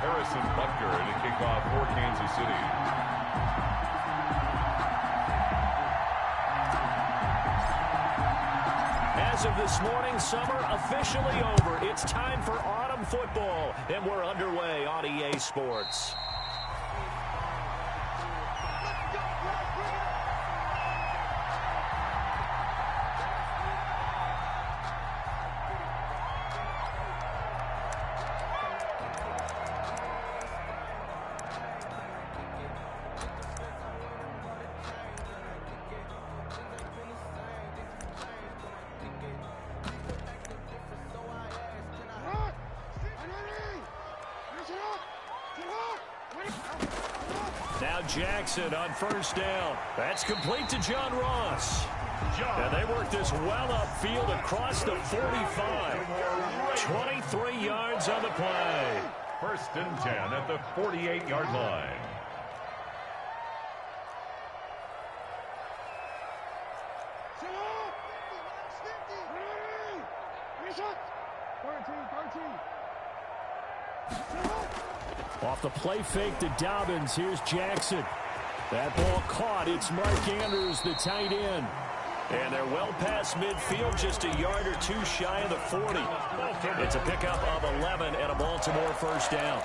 to kick off for Kansas City. As of this morning, summer officially over. It's time for autumn football, and we're underway on EA Sports. Now Jackson on first down. That's complete to John Ross. And they work this well upfield across the 45. 23 yards on the play. 1st and 10 at the 48-yard line. Off the play fake to Dobbins. Here's Jackson. That ball caught. It's Mark Andrews, the tight end. And they're well past midfield, just a yard or two shy of the 40. It's a pickup of 11 and a Baltimore first down.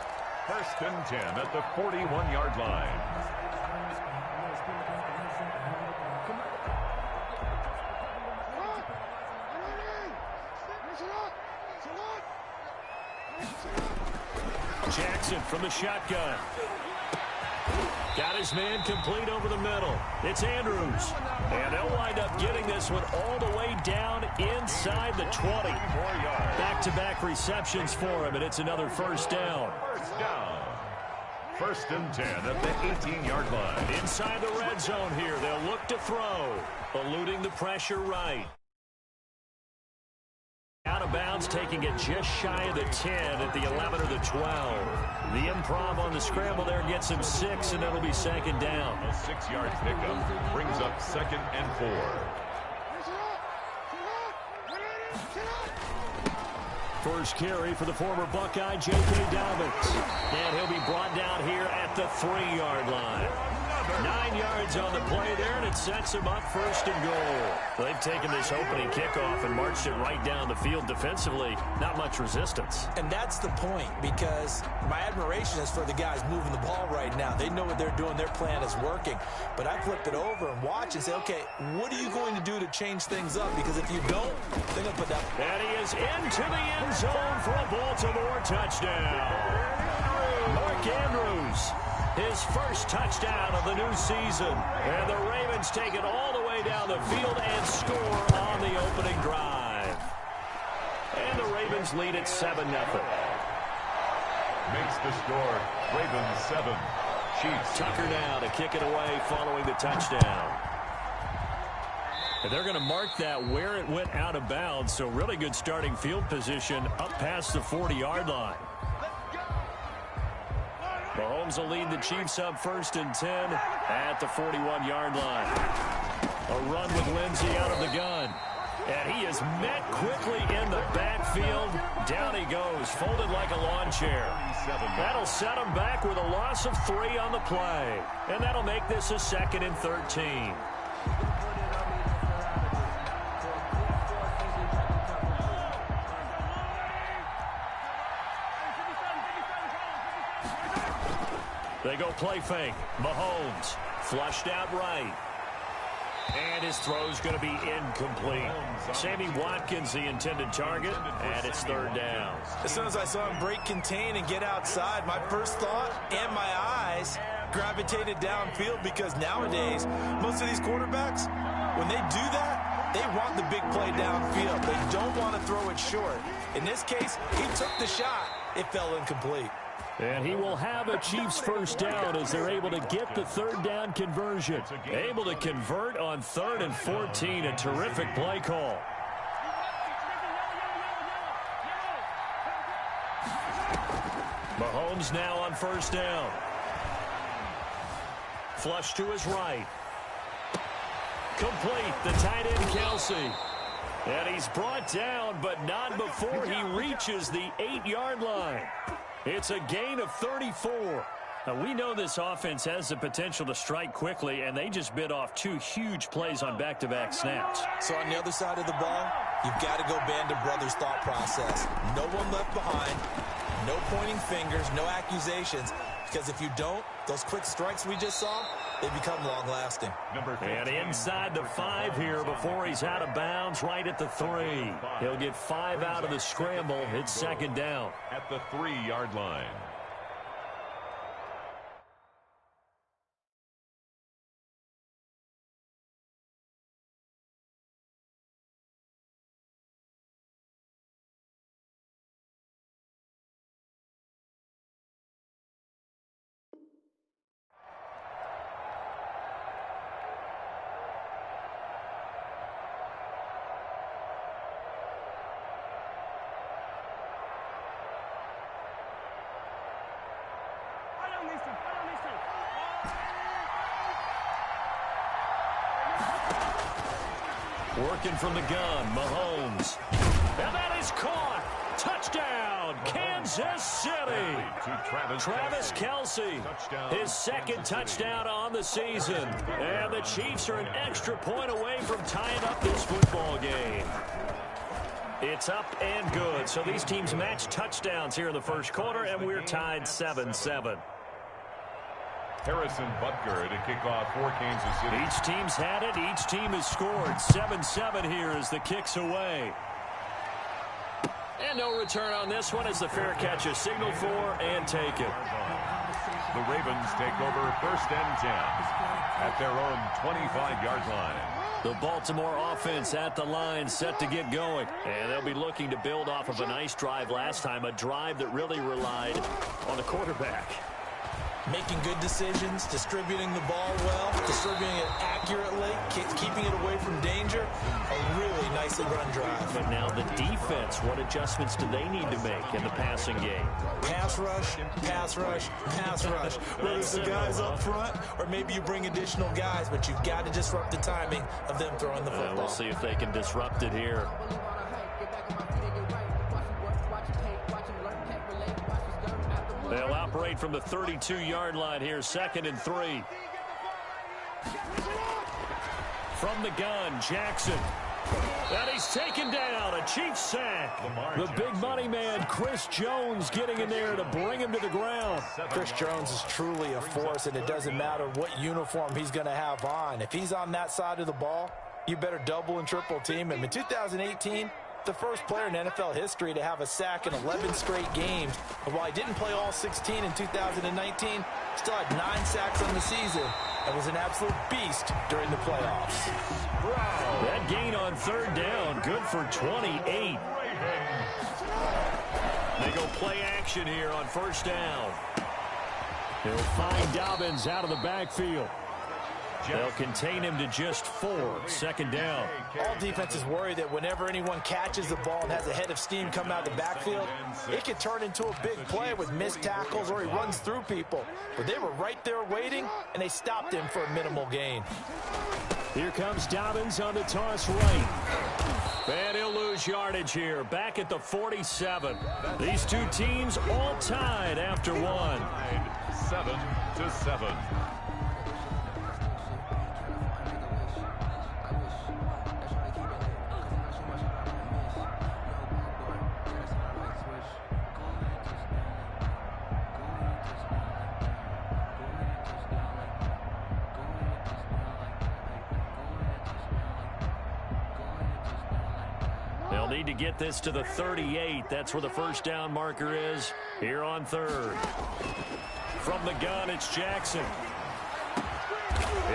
1st and 10 at the 41-yard line. Jackson from the shotgun. Got his man complete over the middle. It's Andrews. And they'll wind up getting this one all the way down inside the 20. Back-to-back receptions for him, and it's another first down. 1st and 10 at the 18-yard line. Inside the red zone here. They'll look to throw. Eluding the pressure right. Out of bounds, taking it just shy of the 10 at the 11 or the 12. The improv on the scramble there gets him 6, and it'll be 2nd down. A 6-yard pickup brings up 2nd and 4. First carry for the former Buckeye, J.K. Dobbins. And he'll be brought down here at the 3-yard line. 9 yards on the play there, and it sets him up 1st and goal. They've taken this opening kickoff and marched it right down the field defensively. Not much resistance. And that's the point, because my admiration is for the guys moving the ball right now. They know what they're doing. Their plan is working. But I flip it over and watch and say, okay, what are you going to do to change things up? Because if you don't, they're going to put that. And he is into the end zone for a Baltimore touchdown. Mark Andrews. His first touchdown of the new season. And the Ravens take it all the way down the field and score on the opening drive. And the Ravens lead at 7-0. Makes the score. Ravens 7. Chiefs. Tucker now to kick it away following the touchdown. And they're going to mark that where it went out of bounds. So really good starting field position up past the 40-yard line. Mahomes will lead the Chiefs up 1st and 10 at the 41-yard line. A run with Lindsey out of the gun. And he is met quickly in the backfield. Down he goes, folded like a lawn chair. That'll set him back with a loss of 3 on the play. And that'll make this a 2nd and 13. They go play fake. Mahomes flushed out right. And his throw's going to be incomplete. Sammy Watkins, the intended target, and it's 3rd down. As soon as I saw him break contain and get outside, my first thought and my eyes gravitated downfield, because nowadays, most of these quarterbacks, when they do that, they want the big play downfield. They don't want to throw it short. In this case, he took the shot. It fell incomplete. And he will have a Chiefs first down as they're able to get the 3rd down conversion. Able to convert on 3rd and 14. A terrific play call. Mahomes now on 1st down. Flush to his right. Complete. The tight end, Kelsey. And he's brought down, but not before he reaches the 8-yard line. It's a gain of 34. Now, we know this offense has the potential to strike quickly, and they just bit off 2 huge plays on back-to-back snaps. So on the other side of the ball, you've got to go band of brothers thought process. No one left behind, no pointing fingers, no accusations, because if you don't, those quick strikes we just saw, they become long-lasting. And inside the 5 here before he's out of bounds, right at the 3. He'll get 5 out of the scramble. It's second down. At the 3-yard line. Working from the gun, Mahomes. And that is caught. Touchdown, Kansas City. Travis Kelce, his second touchdown on the season. And the Chiefs are an extra point away from tying up this football game. It's up and good. So these teams match touchdowns here in the first quarter, and we're tied 7-7. Harrison Butker to kick off for Kansas City. Each team's had it. Each team has scored. 7-7 here as the kick's away. And no return on this one as the fair catch is signaled for and taken. The Ravens take over 1st and 10 at their own 25-yard line. The Baltimore offense at the line set to get going. And they'll be looking to build off of a nice drive last time, a drive that really relied on the quarterback. Making good decisions, distributing the ball well, distributing it accurately, keeping it away from danger. A really nicely run drive. But now the defense, what adjustments do they need to make in the passing game? Pass rush, pass rush, pass rush. Whether it's the guys up front or maybe you bring additional guys, but you've got to disrupt the timing of them throwing the football. We'll see if they can disrupt it here. They'll operate from the 32-yard line here, 2nd and 3. From the gun, Jackson. And he's taken down, a Chiefs sack. The big money man, Chris Jones, getting in there to bring him to the ground. Chris Jones is truly a force, and it doesn't matter what uniform he's going to have on. If he's on that side of the ball, you better double and triple team him. In 2018, the first player in NFL history to have a sack in 11 straight games. And while he didn't play all 16 in 2019, still had 9 sacks on the season and was an absolute beast during the playoffs. That gain on 3rd down, good for 28. They go play action here on 1st down. They'll find Dobbins out of the backfield. They'll contain him to just 4, 2nd down. All defenses worry that whenever anyone catches the ball and has a head of steam come out of the backfield, it could turn into a big play with missed tackles or he runs through people. But they were right there waiting, and they stopped him for a minimal gain. Here comes Dobbins on the toss right. And he'll lose yardage here, back at the 47. These two teams all tied after 1. 7-7. They'll need to get this to the 38. That's where the 1st down marker is here on 3rd. From the gun, it's Jackson.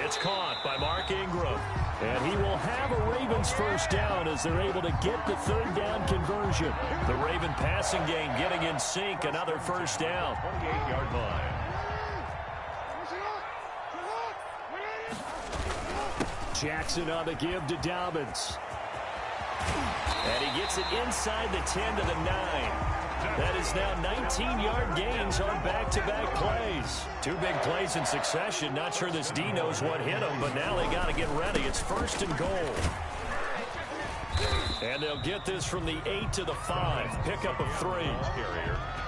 It's caught by Mark Ingram. And he will have a Ravens 1st down as they're able to get the 3rd down conversion. The Raven passing game getting in sync. Another 1st down. 28-yard line. Jackson on the give to Dobbins. And he gets it inside the 10 to the 9. That is now 19-yard gains on back-to-back plays. 2 big plays in succession. Not sure this D knows what hit him, but now they got to get ready. It's 1st and goal. And they'll get this from the 8 to the 5. Pickup of 3.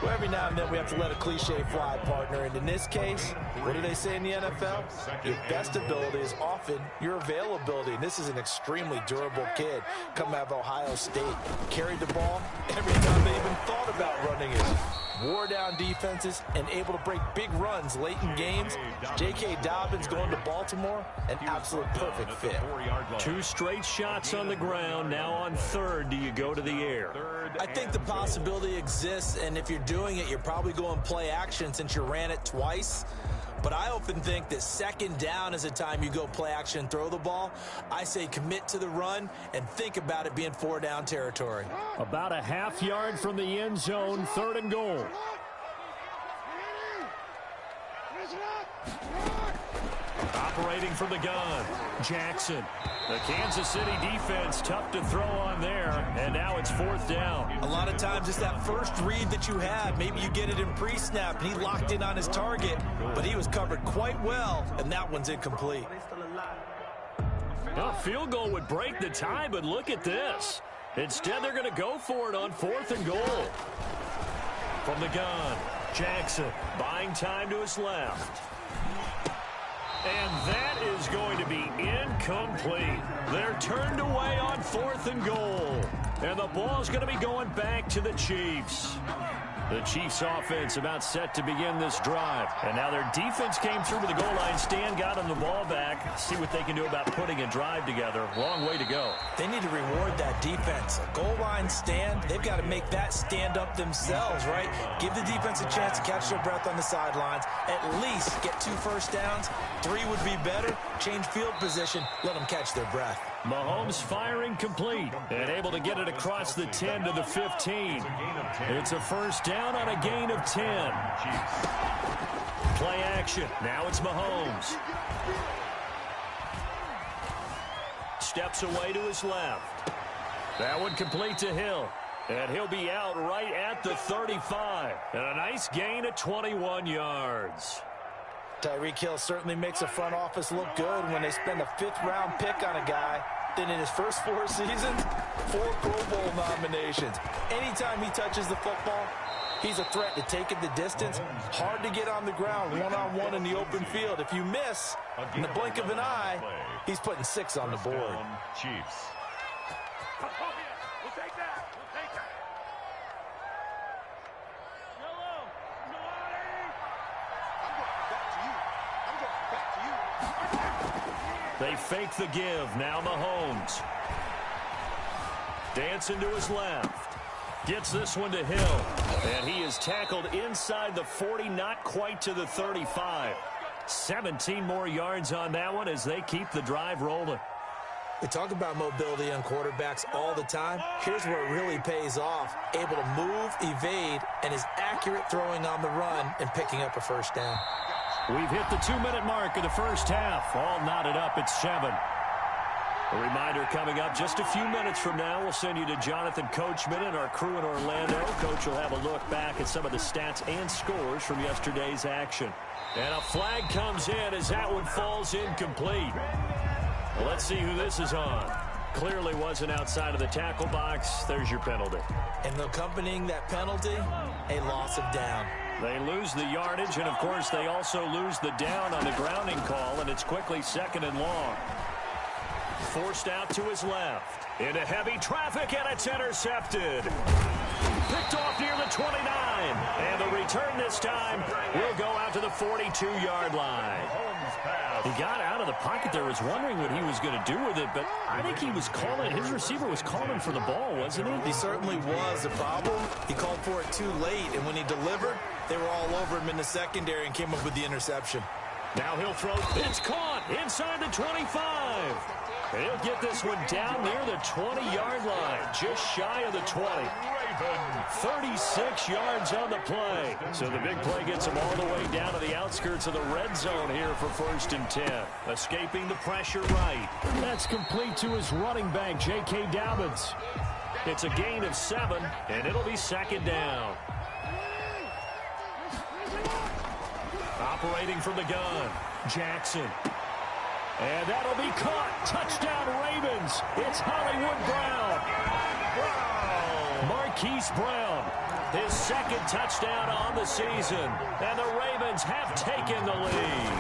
Well, every now and then we have to let a cliche fly, partner. And in this case, what do they say in the NFL? Your best ability is often your availability. And this is an extremely durable kid coming out of Ohio State. Carried the ball every time they even thought about running it. Wore down defenses and able to break big runs late in games. J.K. Dobbins going to Baltimore, an absolute perfect fit. 2 straight shots on the ground. Now on 3rd, do you go to the air? I think the possibility exists, and if you're doing it, you're probably going play action since you ran it twice. But I often think that 2nd down is a time you go play action and throw the ball. I say commit to the run and think about it being 4-down territory. About a half yard from the end zone, 3rd and goal. Operating from the gun, Jackson. The Kansas City defense tough to throw on there, and now it's 4th down. A lot of times it's that first read that you have. Maybe you get it in pre-snap, and he locked in on his target, but he was covered quite well, and that one's incomplete. A field goal would break the tie, but look at this. Instead, they're going to go for it on 4th and goal. From the gun, Jackson buying time to his left. And that is going to be incomplete. They're turned away on 4th and goal. And the ball's going to be going back to the Chiefs. The Chiefs offense about set to begin this drive. And now their defense came through with the goal line stand, got them the ball back. See what they can do about putting a drive together. Long way to go. They need to reward that defense. A goal line stand, they've got to make that stand up themselves, right? Give the defense a chance to catch their breath on the sidelines. At least get 2 first downs. 3 would be better. Change field position. Let them catch their breath. Mahomes firing complete and able to get it across the 10 to the 15. It's a 1st down on a gain of 10. Play action. Now it's Mahomes. Steps away to his left. That one complete to Hill. And he'll be out right at the 35. And a nice gain of 21 yards. Tyreek Hill certainly makes a front office look good when they spend a 5th-round pick on a guy. Then in his first 4 seasons, 4 Pro Bowl nominations. Anytime he touches the football, he's a threat to take it the distance. Hard to get on the ground one-on-one in the open field. If you miss, in the blink of an eye, he's putting 6 on the board. Chiefs. They fake the give. Now Mahomes. Dancing to his left. Gets this one to Hill. And he is tackled inside the 40, not quite to the 35. 17 more yards on that one as they keep the drive rolling. We talk about mobility on quarterbacks all the time. Here's where it really pays off. Able to move, evade, and is accurate throwing on the run and picking up a 1st down. We've hit the 2-minute mark of the first half. All knotted up at 7. A reminder coming up just a few minutes from now. We'll send you to Jonathan Coachman and our crew in Orlando. Coach will have a look back at some of the stats and scores from yesterday's action. And a flag comes in as that one falls incomplete. Well, let's see who this is on. Clearly wasn't outside of the tackle box. There's your penalty. And accompanying that penalty, a loss of down. They lose the yardage, and, of course, they also lose the down on the grounding call, and it's quickly 2nd and long. Forced out to his left. Into heavy traffic, and it's intercepted. Picked off near the 29. And the return this time will go out to the 42-yard line. He got out of the pocket there, was wondering what he was going to do with it, but I think he was calling, his receiver was calling for the ball, wasn't he? He certainly was. The problem, he called for it too late, and when he delivered, they were all over him in the secondary and came up with the interception. Now he'll throw. It's caught inside the 25. And he'll get this one down near the 20-yard line, just shy of the 20. 36 yards on the play. So the big play gets him all the way down to the outskirts of the red zone here for 1st and 10. Escaping the pressure right. That's complete to his running back, J.K. Dobbins. It's a gain of 7, and it'll be 2nd down. Operating from the gun, Jackson. And that'll be caught. Touchdown, Ravens. It's Hollywood Brown. Marquise Brown, his second touchdown on the season. And the Ravens have taken the lead.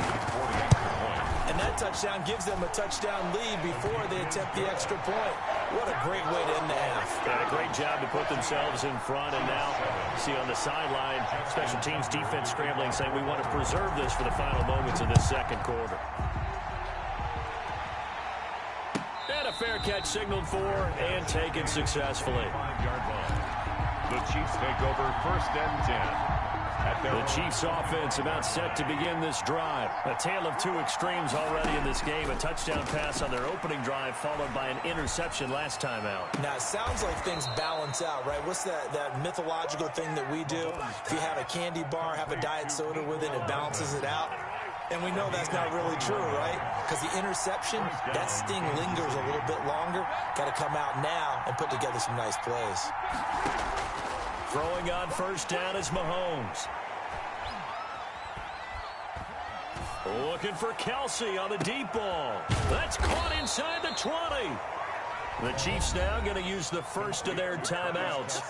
And that touchdown gives them a touchdown lead before they attempt the extra point. What a great way to end the half. Yeah, a great job to put themselves in front. And now, see on the sideline, special teams defense scrambling, saying we want to preserve this for the final moments of this second quarter. And a fair catch signaled for and taken successfully. 5-yard line. The Chiefs take over 1st and 10. The Chiefs offense about set to begin this drive. A tale of two extremes already in this game. A touchdown pass on their opening drive followed by an interception last time out. Now, it sounds like things balance out, right? What's that mythological thing that we do? If you have a candy bar, have a diet soda with it, it balances it out. And we know that's not really true, right? Because the interception, that sting lingers a little bit longer. Got to come out now and put together some nice plays. Throwing on 1st down is Mahomes. Looking for Kelsey on the deep ball. That's caught inside the 20. The Chiefs now going to use the first of their timeouts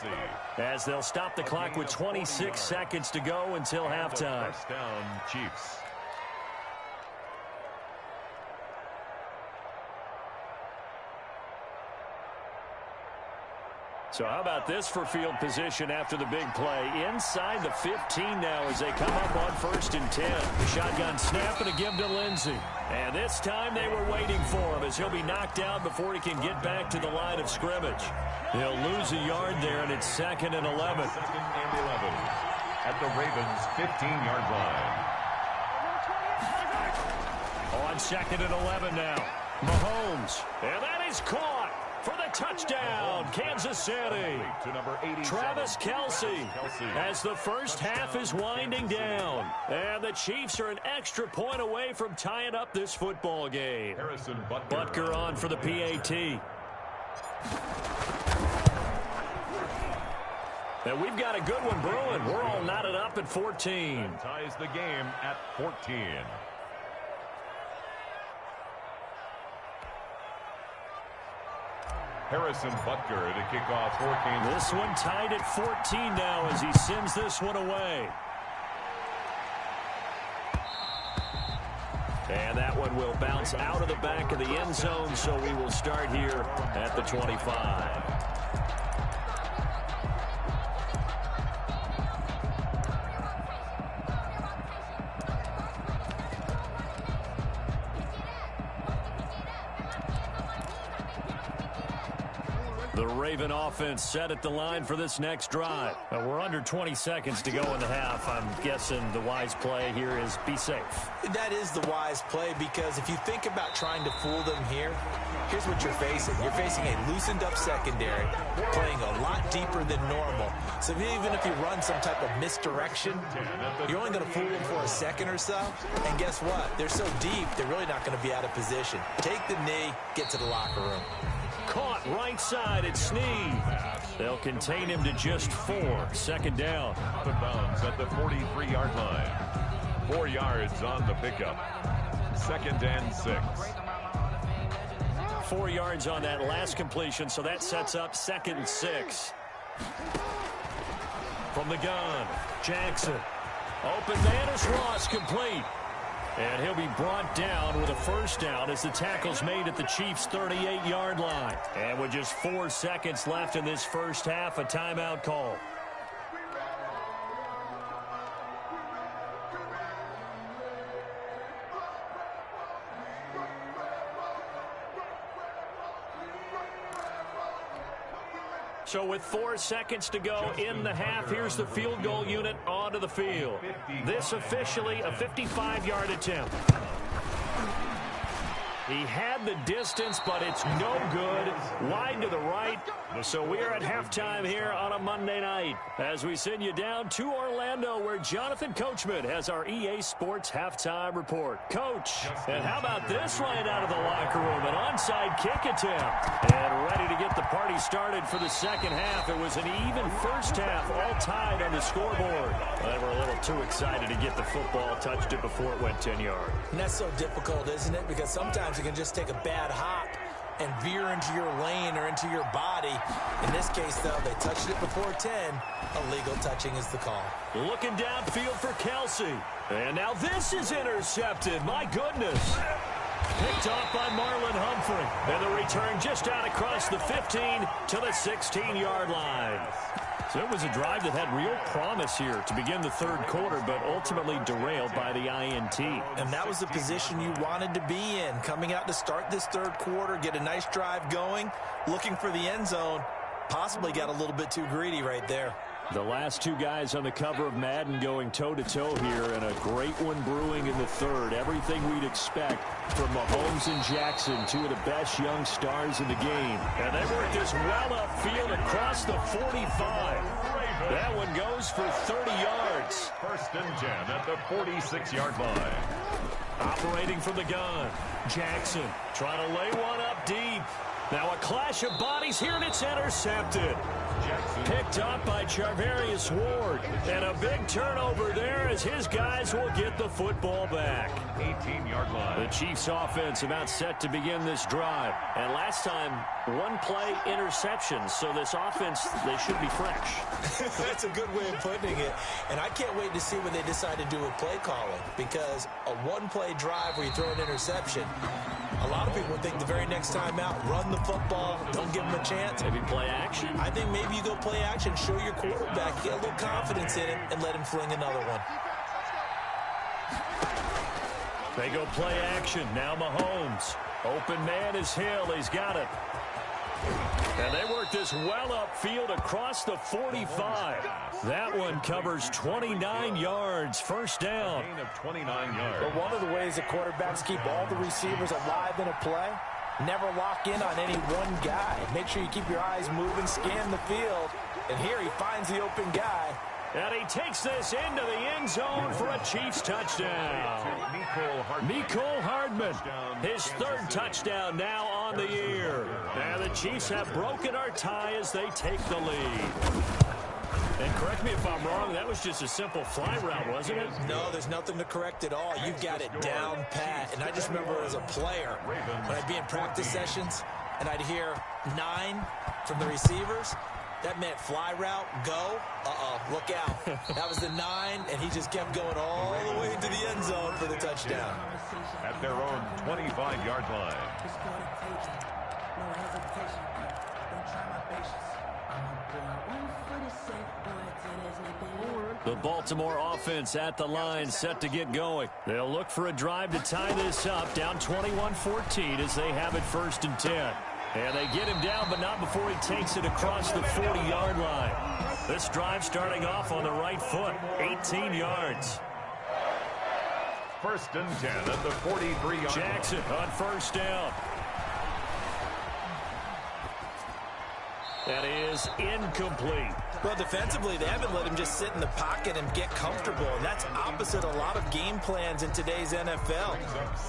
as they'll stop the clock with 26 seconds to go until halftime. 1st down, Chiefs. So how about this for field position after the big play? Inside the 15 now as they come up on 1st and 10. The shotgun snap and a give to Lindsey. And this time they were waiting for him as he'll be knocked down before he can get back to the line of scrimmage. They'll lose a yard there, and it's 2nd and 11. 2nd and 11 at the Ravens' 15-yard line. On 2nd and 11 now. Mahomes. And that is caught. For the touchdown, Kansas City. To number 87, Travis Kelce as the first half is winding down. And the Chiefs are an extra point away from tying up this football game. Harrison Butker on for the PAT. And we've got a good one brewing. We're all knotted up at 14. Ties the game at 14. Harrison Butker to kick off for Kansas. This one tied at 14 now as he sends this one away. And that one will bounce out of the back of the end zone, so we will start here at the 25. The Raven offense set at the line for this next drive. We're under 20 seconds to go in the half. I'm guessing the wise play here is be safe. That is the wise play because if you think about trying to fool them here, here's what you're facing. You're facing a loosened up secondary, playing a lot deeper than normal. So even if you run some type of misdirection, you're only going to fool them for a second or so. And guess what? They're so deep, they're really not going to be out of position. Take the knee, get to the locker room. Caught right side at Sneed. They'll contain him to just 4. 2nd down. Out of bounds at the 43-yard line. 4 yards on the pickup. 2nd and 6. 4 yards on that last completion, so that sets up 2nd and 6. From the gun, Jackson. Open man is Ross, complete. And he'll be brought down with a 1st down as the tackle's made at the Chiefs' 38-yard line. And with just 4 seconds left in this first half, a timeout call. So with 4 seconds to go in the half, here's the field goal unit onto the field. This officially a 55-yard attempt. He had the distance, but it's no good. Wide to the right. So we are at halftime here on a Monday night as we send you down to Orlando, where Jonathan Coachman has our EA Sports halftime report. Coach, and how about this right out of the locker room? An onside kick attempt. And ready to get the party started for the second half. It was an even first half, all tied on the scoreboard. They were a little too excited to get the football, touched it before it went 10 yards. And that's so difficult, isn't it? Because sometimes you can just take a bad hop and veer into your lane or into your body. In this case, though, they touched it before 10. Illegal touching is the call. Looking downfield for Kelsey. And now this is intercepted. My goodness. Picked off by Marlon Humphrey. And the return just out across the 15 to the 16-yard line. So it was a drive that had real promise here to begin the third quarter, but ultimately derailed by the INT. And that was the position you wanted to be in, coming out to start this third quarter, get a nice drive going, looking for the end zone. Possibly got a little bit too greedy right there. The last two guys on the cover of Madden going toe-to-toe here, and a great one brewing in the third. Everything we'd expect from Mahomes and Jackson, two of the best young stars in the game. And they work this well upfield across the 45. That one goes for 30 yards. First and 10 at the 46-yard line. Operating from the gun. Jackson trying to lay one up deep. Now a clash of bodies here, and it's intercepted. Picked up by Charvarius Ward. And a big turnover there as his guys will get the football back. 18-yard line. The Chiefs offense about set to begin this drive. And last time, one play interception. So this offense, they should be fresh. That's a good way of putting it. And I can't wait to see what they decide to do with play calling. Because a one-play drive where you throw an interception, a lot of people think the very next time out, run the football, don't give them a chance. Maybe play action. I think maybe you go play action, show your quarterback, get a little confidence in him, and let him fling another one. They go play action. Now Mahomes. Open man is Hill. He's got it. And they work this well upfield across the 45. That one covers 29 yards. First down. Gain of 29 yards. But one of the ways that quarterbacks keep all the receivers alive in a play, never lock in on any one guy. Make sure you keep your eyes moving, scan the field. And here he finds the open guy. And he takes this into the end zone for a Chiefs touchdown. Mecole Hardman, his third touchdown now on the year. And the Chiefs have broken our tie as they take the lead. And correct me if I'm wrong, that was just a simple fly route, wasn't it? No, there's nothing to correct at all. You've got it down pat. And I just remember as a player, when I'd be in practice sessions, and I'd hear 9 from the receivers, that meant fly route, go, look out. That was the 9, and he just kept going all the way into the end zone for the touchdown. At their own 25-yard line. The Baltimore offense at the line, set to get going. They'll look for a drive to tie this up, down 21-14 as they have it first and 10. And they get him down, but not before he takes it across the 40-yard line. This drive starting off on the right foot, 18 yards. First and 10 at the 43-yard line. Jackson on first down. That is incomplete. Well, defensively, they haven't let him just sit in the pocket and get comfortable, and that's opposite a lot of game plans in today's NFL.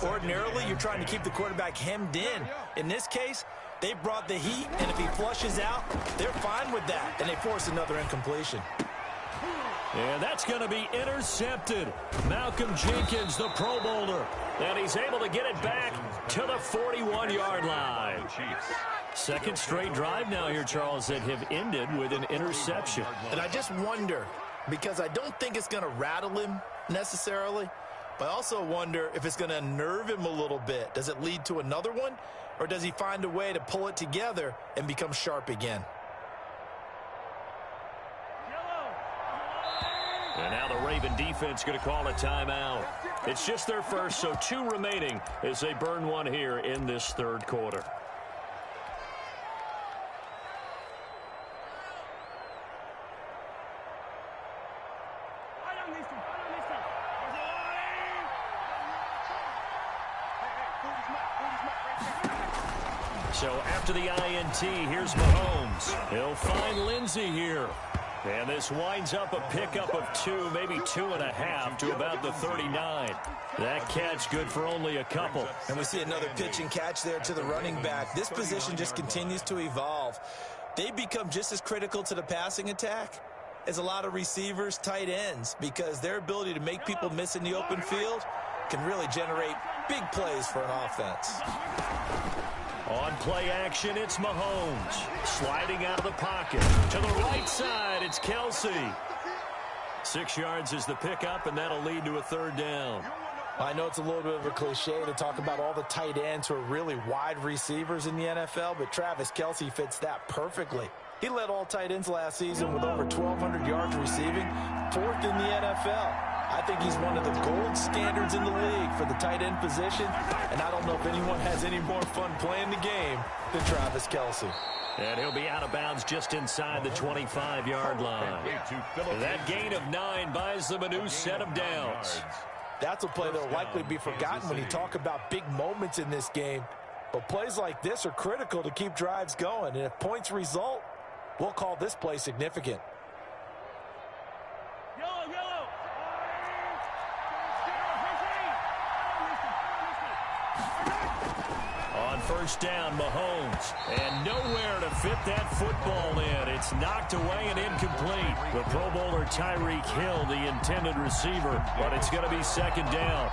Ordinarily, you're trying to keep the quarterback hemmed in. In this case, they brought the heat, and if he flushes out, they're fine with that, and they force another incompletion. And that's going to be intercepted. Malcolm Jenkins, the Pro Bowler, and he's able to get it back to the 41-yard line. Second straight drive now here, Charles, that have ended with an interception. And I just wonder, because I don't think it's going to rattle him necessarily, but I also wonder if it's going to unnerve him a little bit. Does it lead to another one, or does he find a way to pull it together and become sharp again? And now the Raven defense going to call a timeout. It's just their first, so 2 remaining as they burn one here in this third quarter. So after the INT, here's Mahomes. He'll find Lindsey here. And this winds up a pickup of 2, maybe 2.5 to about the 39. That catch good for only a couple. And we see another pitch and catch there to the running back. This position just continues to evolve. They become just as critical to the passing attack as a lot of receivers, tight ends, because their ability to make people miss in the open field can really generate big plays for an offense. On play action, it's Mahomes. Sliding out of the pocket. To the right side, it's Kelsey. 6 yards is the pickup, and that'll lead to a 3rd down. I know it's a little bit of a cliche to talk about all the tight ends who are really wide receivers in the NFL, but Travis Kelsey fits that perfectly. He led all tight ends last season with over 1,200 yards receiving, 4th in the NFL. I think he's one of the gold standards in the league for the tight end position, and I don't know if anyone has any more fun playing the game than Travis Kelsey. And he'll be out of bounds just inside the 25-yard line. That gain of 9 buys them a new set of downs. That's a play that will likely be forgotten when you talk about big moments in this game. But plays like this are critical to keep drives going, and if points result, we'll call this play significant. On 1st down, Mahomes. And nowhere to fit that football in. It's knocked away and incomplete. The Pro Bowler Tyreek Hill, the intended receiver, but it's going to be 2nd down.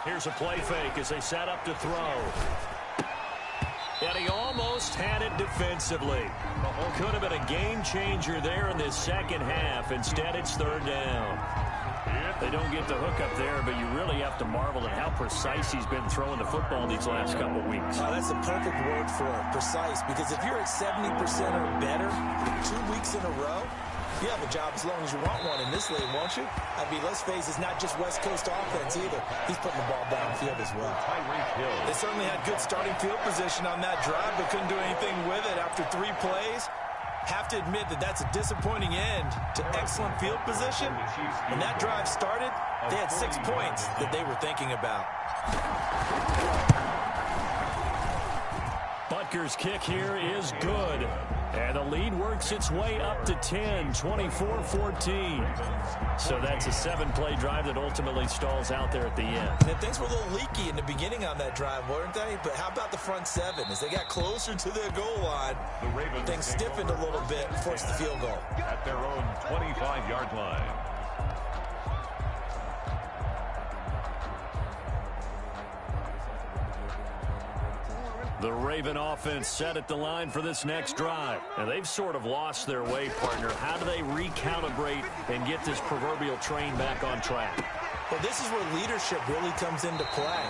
Here's a play fake as they set up to throw. And he almost had it defensively. Could have been a game changer there in this 2nd half. Instead, it's 3rd down. They don't get the hook up there, but you really have to marvel at how precise he's been throwing the football these last couple weeks. That's the perfect word for it, precise, because if you're at 70% or better 2 weeks in a row, you have a job as long as you want one in this league, won't you? I mean, let's face it, it's not just West Coast offense either. He's putting the ball downfield as well. They certainly had good starting field position on that drive, but couldn't do anything with it after 3 plays. Have to admit that that's a disappointing end to excellent field position. When that drive started, they had 6 points that they were thinking about. Butker's kick here is good. And the lead works its way up to 10, 24-14. So that's a 7-play drive that ultimately stalls out there at the end. And things were a little leaky in the beginning on that drive, weren't they? But how about the front 7? As they got closer to their goal line, things stiffened a little bit and forced the field goal. At their own 25-yard line. The Raven offense set at the line for this next drive. And they've sort of lost their way, partner. How do they recalibrate and get this proverbial train back on track? Well, this is where leadership really comes into play.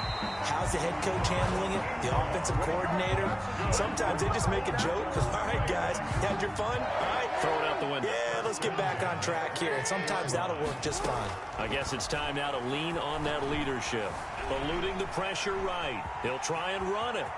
How's the head coach handling it? The offensive coordinator? Sometimes they just make a joke. All right, guys, you had your fun? All right. Throw it out the window. Yeah, let's get back on track here. And sometimes that'll work just fine. I guess it's time now to lean on that leadership. Eluding the pressure right. He'll try and run it.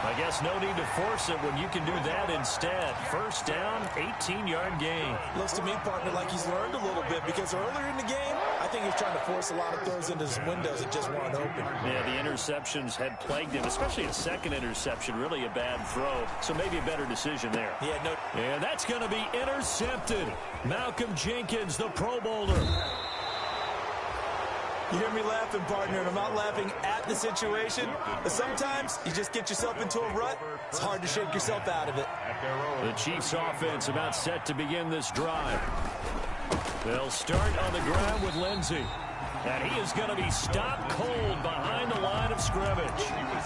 I guess no need to force it when you can do that instead. 1st down, 18-yard gain. Looks to me, partner, like he's learned a little bit because earlier in the game, I think he was trying to force a lot of throws into his windows that just weren't open. Yeah, the interceptions had plagued him, especially a 2nd interception, really a bad throw. So maybe a better decision there. Yeah, no. And that's going to be intercepted. Malcolm Jenkins, the Pro Bowler. You hear me laughing, partner, and I'm not laughing at the situation. But sometimes you just get yourself into a rut. It's hard to shake yourself out of it. The Chiefs offense about set to begin this drive. They'll start on the ground with Lindsey. And he is going to be stopped cold behind the line of scrimmage.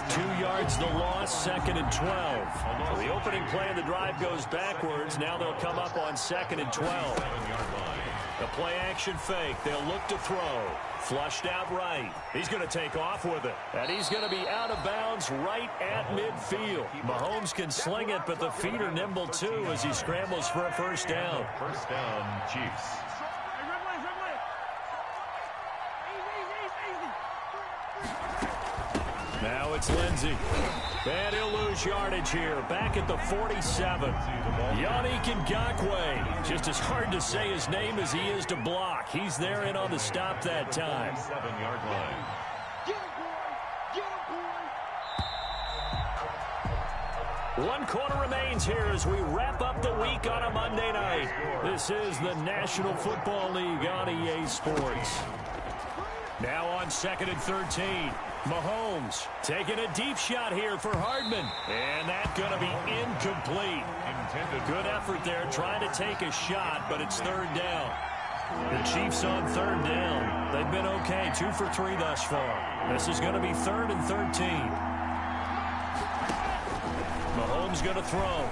2 yards the loss, 2nd and 12. So the opening play of the drive goes backwards. Now they'll come up on 2nd and 12. The play action fake. They'll look to throw. Flushed out right. He's going to take off with it. And he's going to be out of bounds right at midfield. Mahomes can sling it, but the feet are nimble too as he scrambles for a 1st down. 1st down, Chiefs. Now Now it's Lindsey. And he'll lose yardage here. Back at the 47. Yannick Ngakoue. Just as hard to say his name as he is to block. He's there in on the stop that time. 7-yard line. One quarter remains here as we wrap up the week on a Monday night. This is the National Football League on EA Sports. Now on 2nd and 13. Mahomes taking a deep shot here for Hardman. And that's going to be incomplete. Good effort there trying to take a shot, but it's 3rd down. The Chiefs on 3rd down. They've been okay, 2 for 3 thus far. This is going to be 3rd and 13. Mahomes going to throw.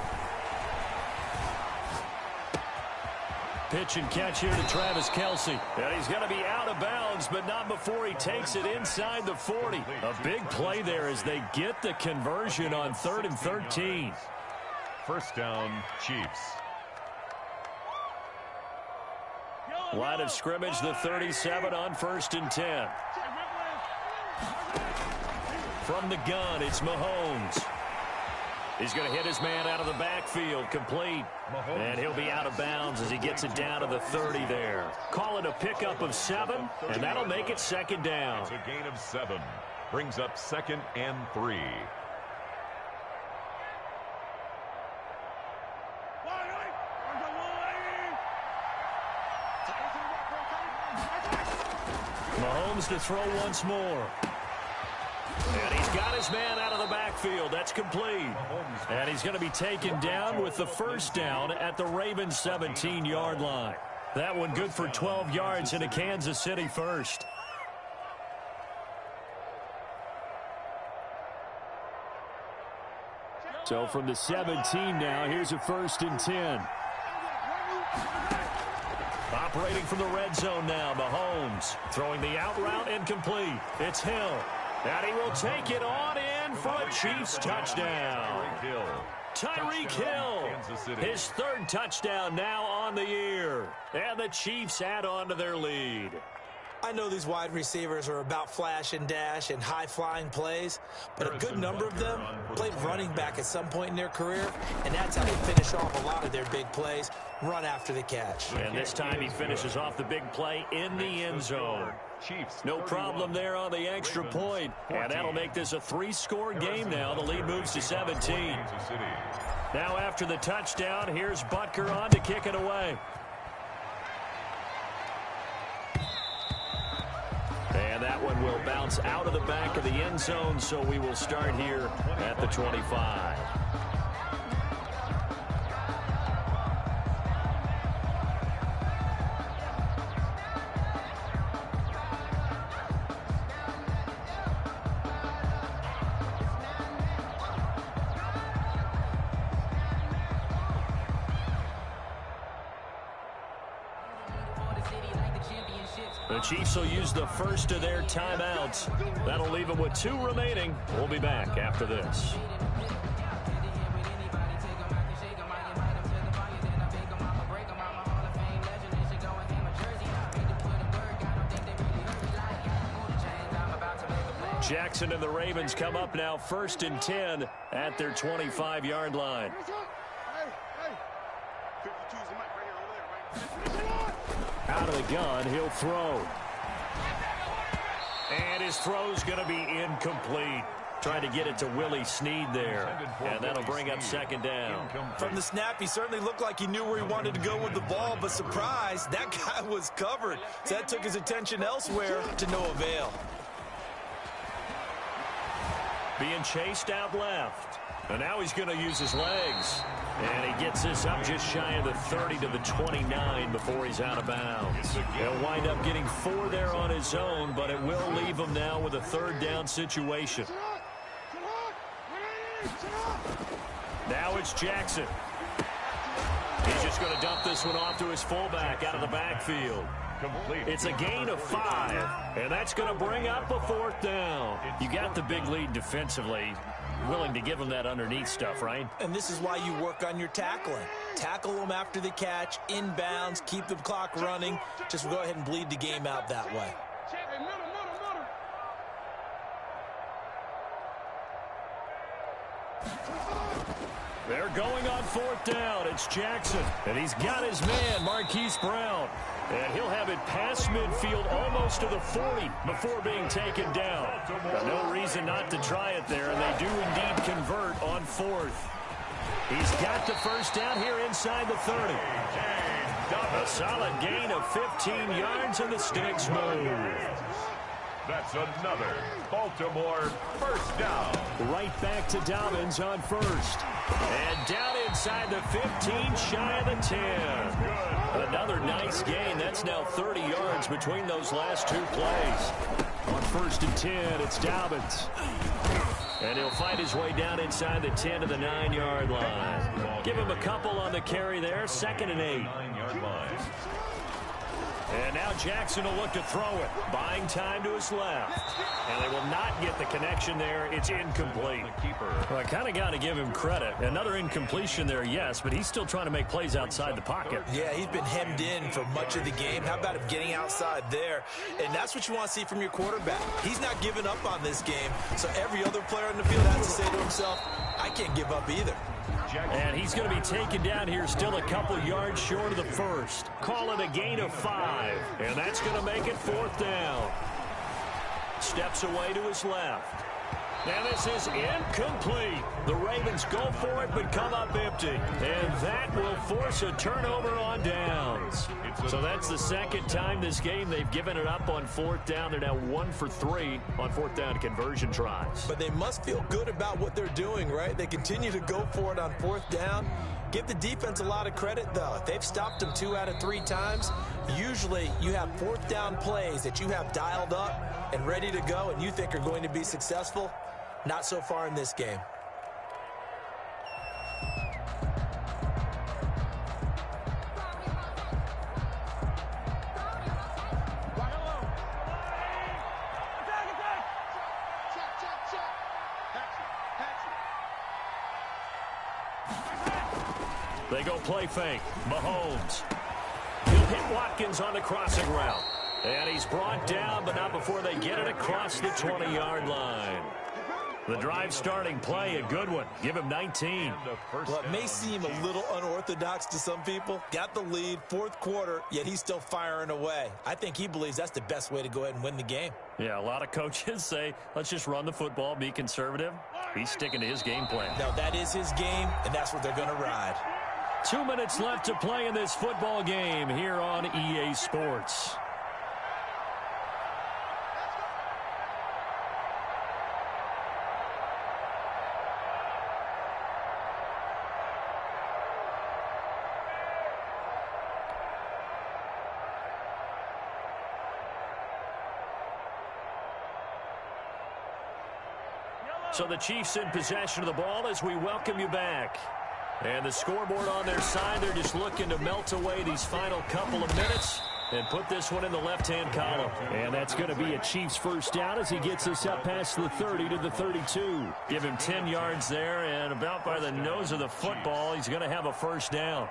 Pitch and catch here to Travis Kelce. And he's going to be out of bounds, but not before he takes it inside the 40. A big play there as they get the conversion on 3rd and 13. 1st down, Chiefs. Line of scrimmage, the 37 on 1st and 10. From the gun, it's Mahomes. He's going to hit his man out of the backfield, complete. And he'll be out of bounds as he gets it down to the 30 there. Call it a pickup of 7, and that'll make it 2nd down. It's a gain of 7. Brings up 2nd and 3. Mahomes to throw once more. And he's got his man out of the backfield. That's complete. And he's going to be taken down with the 1st down at the Ravens' 17-yard line. That one good for 12 yards in a Kansas City first. So from the 17 now, here's a 1st and 10. Operating from the red zone now, Mahomes. Throwing the out route incomplete. It's Hill. And he will take it on in for a Chiefs touchdown. Tyreek Hill. His 3rd touchdown now on the year. And the Chiefs add on to their lead. I know these wide receivers are about flash and dash and high-flying plays, but a good number of them played running back at some point in their career, and that's how they finish off a lot of their big plays, run after the catch. And this time he finishes off the big play in the end zone. No problem there on the extra point, and that'll make this a 3-score game now. The lead moves to 17. Now after the touchdown, here's Butker on to kick it away. And that one will bounce out of the back of the end zone, so we will start here at the 25. The Chiefs will use the first of their timeouts. That'll leave them with 2 remaining. We'll be back after this. Jackson and the Ravens come up now 1st and 10 at their 25-yard line. Out of the gun, he'll throw. And his throw's going to be incomplete. Trying to get it to Willie Snead there. And that'll bring up 2nd down. From the snap, he certainly looked like he knew where he wanted to go with the ball, but surprise, that guy was covered. So that took his attention elsewhere to no avail. Being chased out left. And now he's going to use his legs. And he gets this up just shy of the 30 to the 29 before he's out of bounds. He'll wind up getting 4 there on his own, but it will leave him now with a 3rd down situation. Now it's Jackson. He's just going to dump this one off to his fullback out of the backfield. It's a gain of 5, and that's going to bring up a 4th down. You got the big lead defensively. Willing to give them that underneath stuff, right? And this is why you work on your tackling. Tackle them after the catch, inbounds, keep the clock running. Just go ahead and bleed the game out that way. They're going on 4th down. It's Jackson, and he's got his man, Marquise Brown. And he'll have it past midfield almost to the 40 before being taken down. But no reason not to try it there, and they do indeed convert on 4th. He's got the first down here inside the 30. A solid gain of 15 yards, and the sticks move. That's another Baltimore first down. Right back to Dobbins on 1st. And down inside the 15, shy of the 10. Another nice gain. That's now 30 yards between those last 2 plays. On 1st and 10, it's Dobbins. And he'll fight his way down inside the 10 to the 9-yard line. Give him a couple on the carry there. 2nd and 8. 9-yard line. And now Jackson will look to throw it. Buying time to his left. And they will not get the connection there. It's incomplete. Well, I kind of got to give him credit. Another incompletion there, yes, but he's still trying to make plays outside the pocket. Yeah, he's been hemmed in for much of the game. How about him getting outside there? And that's what you want to see from your quarterback. He's not giving up on this game, so every other player on the field has to say to himself, I can't give up either. And he's going to be taken down here still a couple yards short of the first. Call it a gain of 5. And that's going to make it 4th down. Steps away to his left. And this is incomplete. The Ravens go for it but come up empty. And that will force a turnover on downs. So that's the 2nd time this game they've given it up on 4th down. They're now 1 for 3 on 4th down conversion tries. But they must feel good about what they're doing, right? They continue to go for it on 4th down. Give the defense a lot of credit, though. If they've stopped them 2 out of 3 times, usually you have 4th down plays that you have dialed up and ready to go and you think are going to be successful. Not so far in this game. They go play fake. Mahomes. He'll hit Watkins on the crossing route. And he's brought down, but not before they get it across the 20-yard line. The drive starting play, a good one. Give him 19. Well, it may seem a little unorthodox to some people. Got the lead, 4th quarter, yet he's still firing away. I think he believes that's the best way to go ahead and win the game. Yeah, a lot of coaches say, let's just run the football, be conservative. He's sticking to his game plan. Now, that is his game, and that's what they're going to ride. 2 minutes left to play in this football game here on EA Sports. So the Chiefs in possession of the ball as we welcome you back. And the scoreboard on their side, they're just looking to melt away these final couple of minutes and put this one in the left-hand column. And that's going to be a Chiefs first down as he gets us up past the 30 to the 32. Give him 10 yards there, and about by the nose of the football, he's going to have a first down.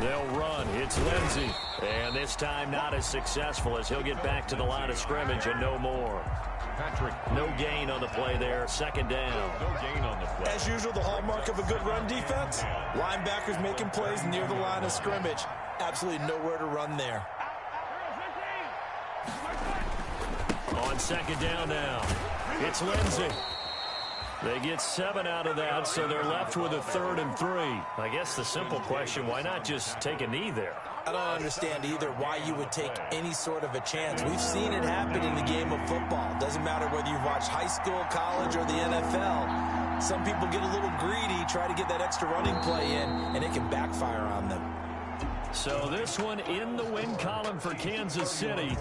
They'll run. It's Lindsey. And this time not as successful as he'll get back to the line of scrimmage and no more. Patrick. No gain on the play there. 2nd down. No gain on the play. As usual, the hallmark of a good run defense. Linebackers making plays near the line of scrimmage. Absolutely nowhere to run there. On 2nd down now. It's Lindsey. They get 7 out of that, so they're left with a 3rd and 3. I guess the simple question, why not just take a knee there? I don't understand either why you would take any sort of a chance. We've seen it happen in the game of football. Doesn't matter whether you've watched high school, college, or the NFL. Some people get a little greedy, try to get that extra running play in, and it can backfire on them. So this one in the win column for Kansas City.